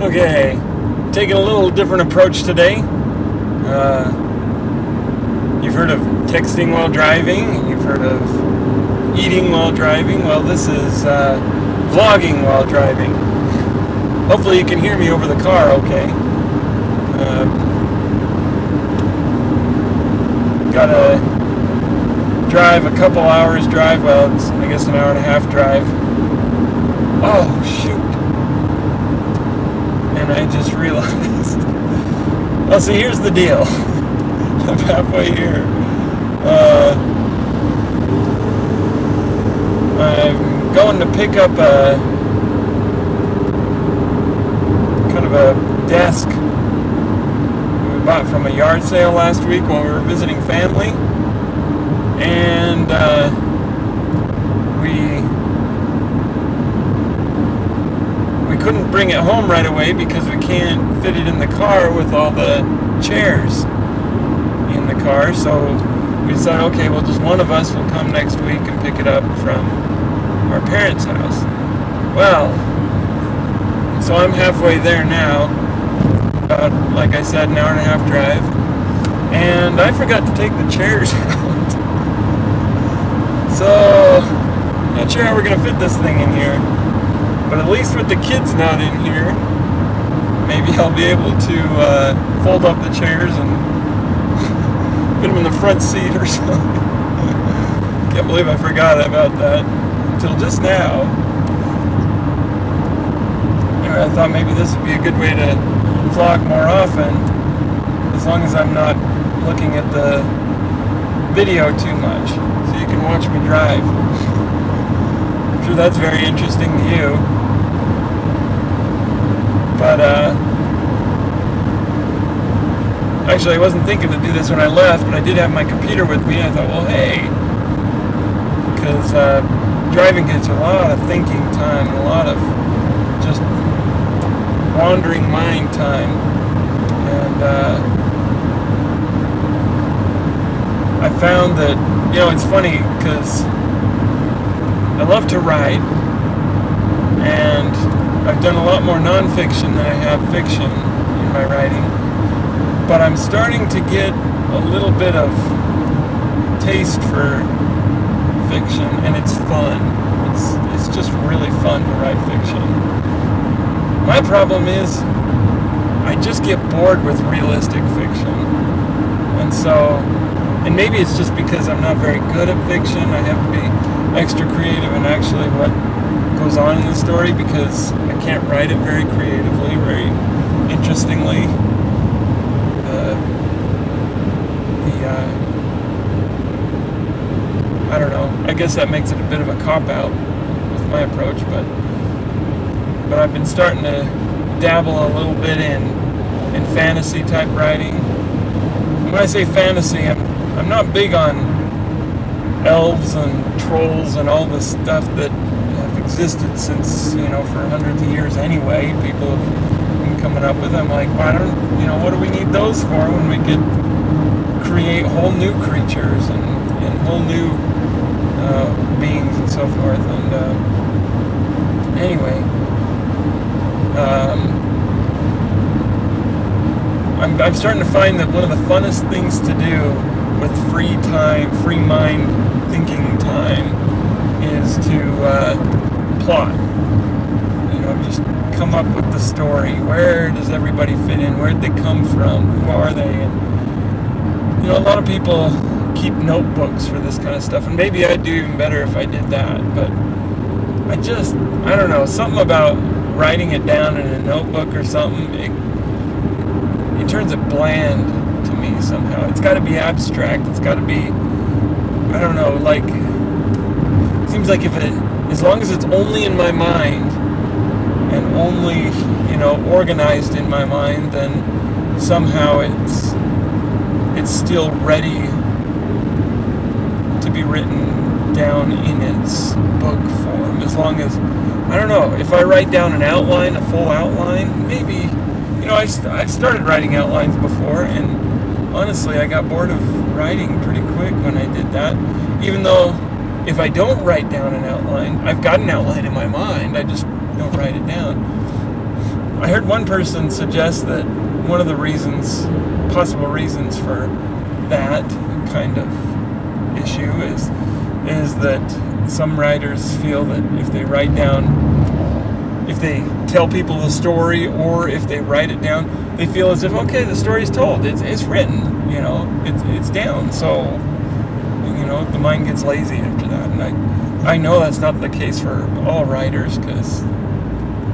Okay, taking a little different approach today. You've heard of texting while driving, you've heard of eating while driving. Well, this is vlogging while driving. Hopefully you can hear me over the car okay. Gotta drive a couple hours drive, well, it's I guess an hour and a half drive. Oh, shoot. And I just realized. Well, see, here's the deal. I'm halfway here. I'm going to pick up a kind of a desk we bought from a yard sale last week when we were visiting family, and we couldn't bring it home right away because we can't fit it in the car with all the chairs in the car. So we decided, okay, well, just one of us will come next week and pick it up from our parents' house. Well, so I'm halfway there now, about, like I said, an hour and a half drive, and I forgot to take the chairs out. So, not sure how we're going to fit this thing in here, but at least with the kids not in here, maybe I'll be able to fold up the chairs and put them in the front seat or something. Can't believe I forgot about that until just now. Anyway, I thought maybe this would be a good way to vlog more often, as long as I'm not looking at the video too much, so you can watch me drive. I'm sure that's very interesting to you. But actually I wasn't thinking to do this when I left, but I did have my computer with me. I thought, well, hey, because driving gets a lot of thinking time, a lot of just wandering mind time, and I found that, you know, it's funny because I love to write, and I've done a lot more nonfiction than I have fiction in my writing, but I'm starting to get a little bit of taste for fiction, and it's fun. It's just really fun to write fiction. My problem is I just get bored with realistic fiction, and so, and maybe it's just because I'm not very good at fiction. I have to be extra creative in actually what goes on in the story, because I can't write it very creatively, very interestingly. I don't know. I guess that makes it a bit of a cop-out with my approach, but I've been starting to dabble a little bit in fantasy type writing. When I say fantasy, I'm not big on elves and trolls and all this stuff that have existed since, you know, for hundreds of years anyway. People have been coming up with them. Like, why don't, you know, what do we need those for when we could create whole new creatures and whole new beings and so forth? And anyway, I'm starting to find that one of the funnest things to do with free time, free mind thinking time, is to plot. You know, just come up with the story. Where does everybody fit in? Where'd they come from? Who are they? And, you know, a lot of people keep notebooks for this kind of stuff, and maybe I'd do even better if I did that, but I don't know, something about writing it down in a notebook or something, it turns it bland to me somehow. It's got to be abstract. It's got to be, I don't know, like, it seems like as long as it's only in my mind and only, you know, organized in my mind, then somehow it's still ready to be written down in its book form. As long as, I don't know, if I write down an outline, a full outline, maybe, you know, I've started writing outlines before, and honestly, I got bored of writing pretty quick when I did that. Even though, if I don't write down an outline, I've got an outline in my mind, I just don't write it down. I heard one person suggest that one of the possible reasons for that kind of issue is that some writers feel that if they tell people the story, or if they write it down, they feel as if, okay, the story's told, it's written, it's down, so the mind gets lazy after that. And I know that's not the case for all writers, because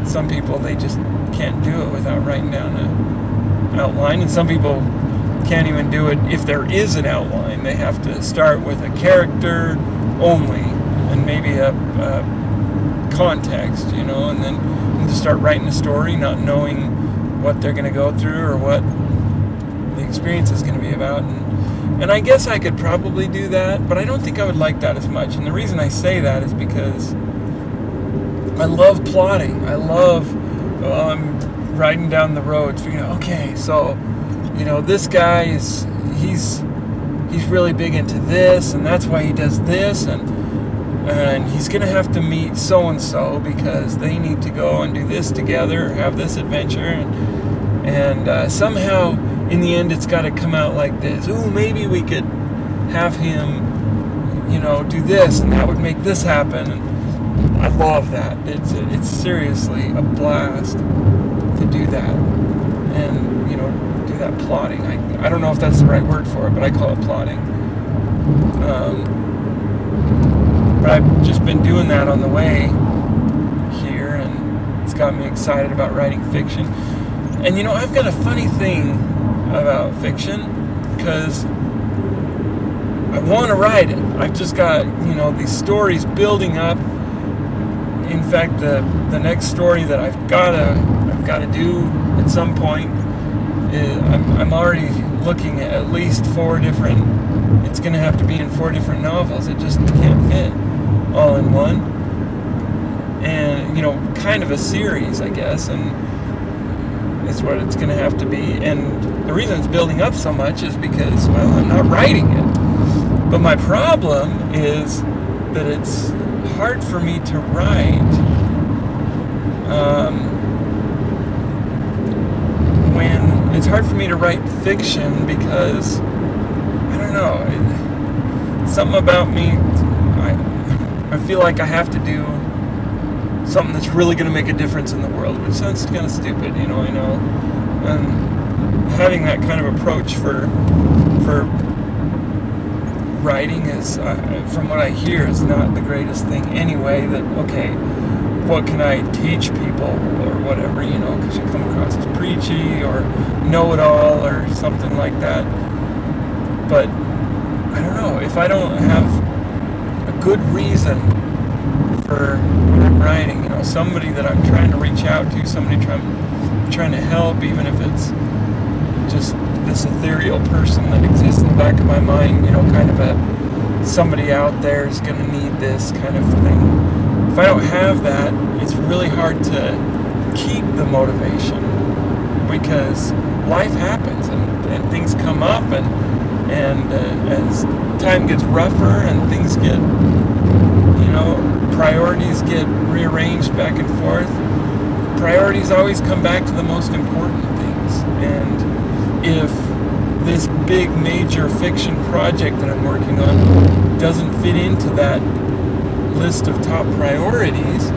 some people, they just can't do it without writing down an outline, and some people can't even do it if there is an outline. They have to start with a character only, and maybe a context, and then just start writing a story, not knowing what they're going to go through or what the experience is going to be about. And I guess I could probably do that, but I don't think I would like that as much. And the reason I say that is because I love plotting. I love riding down the road, figuring out, okay, so this guy he's really big into this, and that's why he does this, and he's gonna have to meet so and so because they need to go and do this together, have this adventure, and somehow in the end it's got to come out like this. Ooh, maybe we could have him do this, and that would make this happen. And I love that. It's seriously a blast to do that, and do that plotting. I don't know if that's the right word for it, but I call it plotting. But I've just been doing that on the way here, and it's got me excited about writing fiction. And I've got a funny thing about fiction, because I want to write it. I've just got these stories building up. In fact, the next story that I've got to do at some point is, I'm already looking at least 4 different. It's going to have to be in 4 different novels. It just can't fit all in one. And kind of a series, I guess, and it's what it's going to have to be. And the reason it's building up so much is because, well, I'm not writing it. But my problem is that it's hard for me to write when it's hard for me to write fiction, because I don't know, something about me, I feel like I have to do something that's really going to make a difference in the world, which sounds kind of stupid, I know. And having that kind of approach for writing is, from what I hear, is not the greatest thing anyway. That, okay, what can I teach people or whatever, because you come across as preachy or know-it-all or something like that. But I don't know, if I don't have a good reason for what I'm writing, somebody that I'm trying to reach out to, somebody trying to help, even if it's just this ethereal person that exists in the back of my mind, kind of somebody out there is going to need this kind of thing. If I don't have that, it's really hard to keep the motivation, because life happens and things come up, and as time gets rougher and things get, priorities get rearranged back and forth, priorities always come back to the most important things. And if this big major fiction project that I'm working on doesn't fit into that list of top priorities,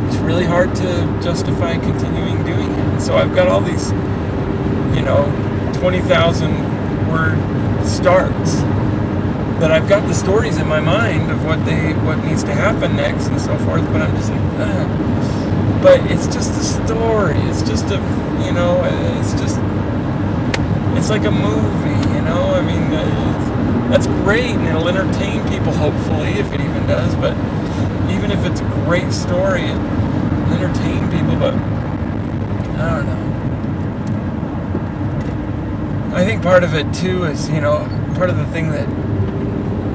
it's really hard to justify continuing doing it. And so I've got all these 20,000 word starts that I've got the stories in my mind of what needs to happen next and so forth, but I'm just like, ugh. But it's just a story. It's just it's like a movie, I mean, that's great, and it'll entertain people, hopefully, if it even does. But even if it's a great story, it'll entertain people, but I don't know. I think part of it too is, part of the thing that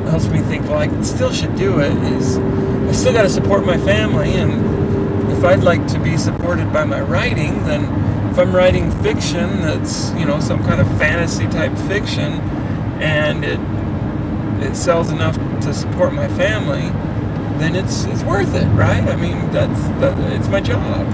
helps me think, well, I still should do it, is I still got to support my family, and if I'd like to be supported by my writing, then if I'm writing fiction that's, some kind of fantasy type fiction, and it sells enough to support my family, then it's worth it, right? I mean, it's my job.